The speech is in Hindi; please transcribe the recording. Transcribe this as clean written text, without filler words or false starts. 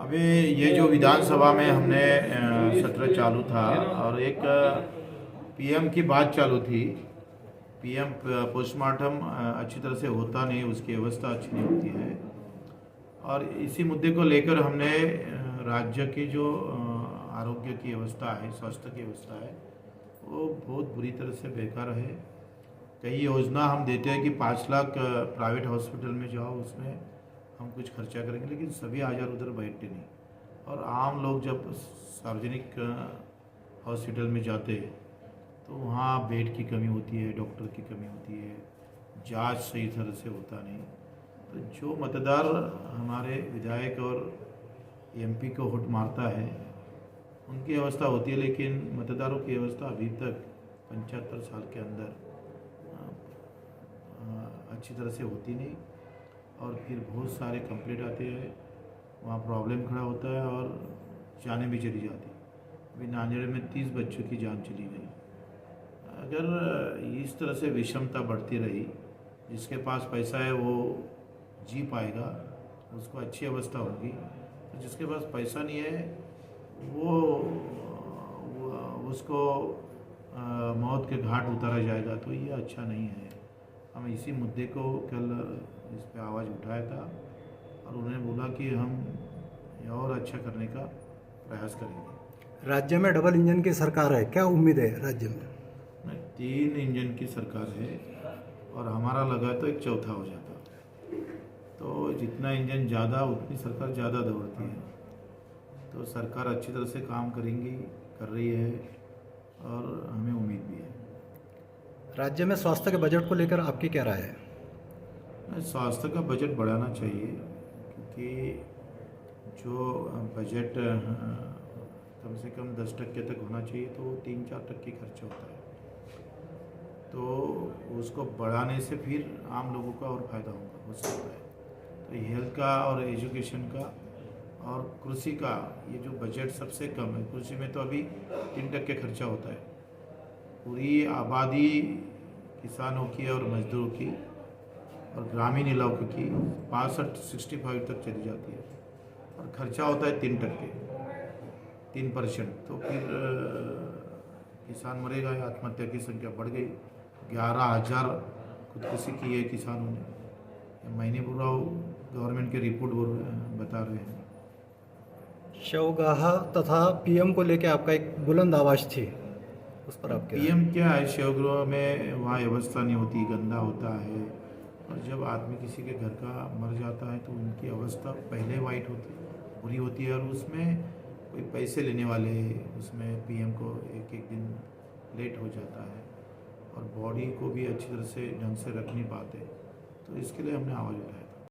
अभी ये जो विधानसभा में हमने सत्र चालू था और एक पीएम की बात चालू थी। पीएम पोस्टमार्टम अच्छी तरह से होता नहीं, उसकी व्यवस्था अच्छी नहीं होती है और इसी मुद्दे को लेकर हमने राज्य की जो आरोग्य की व्यवस्था है, स्वास्थ्य की व्यवस्था है, वो बहुत बुरी तरह से बेकार है। कई योजना हम देते हैं कि 5 लाख प्राइवेट हॉस्पिटल में जाओ, उसमें हम कुछ खर्चा करेंगे, लेकिन सभी हजार उधर बैठते नहीं। और आम लोग जब सार्वजनिक हॉस्पिटल में जाते हैं तो वहाँ बेड की कमी होती है, डॉक्टर की कमी होती है, जांच सही तरह से होता नहीं। तो जो मतदार हमारे विधायक और एमपी को वोट मारता है उनकी व्यवस्था होती है, लेकिन मतदारों की व्यवस्था अभी तक 75 साल के अंदर अच्छी तरह से होती नहीं। और फिर बहुत सारे कंप्लेंट आते हैं, वहाँ प्रॉब्लम खड़ा होता है और जाने भी चली जाती है। अभी नांदेड़ में 30 बच्चों की जान चली गई। अगर इस तरह से विषमता बढ़ती रही, जिसके पास पैसा है वो जी पाएगा, उसको अच्छी अवस्था होगी, तो जिसके पास पैसा नहीं है वो उसको मौत के घाट उतारा जाएगा। तो ये अच्छा नहीं है। हम इसी मुद्दे को कल इस पे आवाज़ उठाया था और उन्होंने बोला कि हम और अच्छा करने का प्रयास करेंगे। राज्य में डबल इंजन की सरकार है, क्या उम्मीद है राज्य में? 3 इंजन की सरकार है और हमारा लगा तो एक चौथा हो जाता। तो जितना इंजन ज़्यादा उतनी सरकार ज़्यादा दौड़ती है। तो सरकार अच्छी तरह से काम करेंगी, कर रही है और हमें उम्मीद भी है। राज्य में स्वास्थ्य के बजट को लेकर आपकी क्या राय है? स्वास्थ्य का बजट बढ़ाना चाहिए, क्योंकि जो बजट कम से कम 10% तक होना चाहिए, तो 3-4% खर्चा होता है। तो उसको बढ़ाने से फिर आम लोगों का और फायदा हो सकता है। तो हेल्थ का और एजुकेशन का और कृषि का ये जो बजट सबसे कम है। कृषि में तो अभी 3% खर्चा होता है। पूरी आबादी किसानों की और मजदूरों की और ग्रामीण इलाकों की 65-65 तक चली जाती है और खर्चा होता है 3%। तो फिर किसान मरेगा, आत्महत्या की संख्या बढ़ गई। 11,000 खुदकुशी की है किसानों ने। महीने पूरा गवर्नमेंट के रिपोर्ट बता रहे हैं। शवगाह तथा पीएम को लेकर आपका एक बुलंद आवाज़ थी, उस पर आपके पीएम क्या है, शवगृह में वहाँ व्यवस्था नहीं होती, गंदा होता है। और जब आदमी किसी के घर का मर जाता है तो उनकी अवस्था पहले वाइट होती है, बुरी होती है। और उसमें कोई पैसे लेने वाले, उसमें पीएम को एक एक दिन लेट हो जाता है और बॉडी को भी अच्छी तरह से ढंग से रख नहीं पाते। तो इसके लिए हमने आवाज़ उठाई।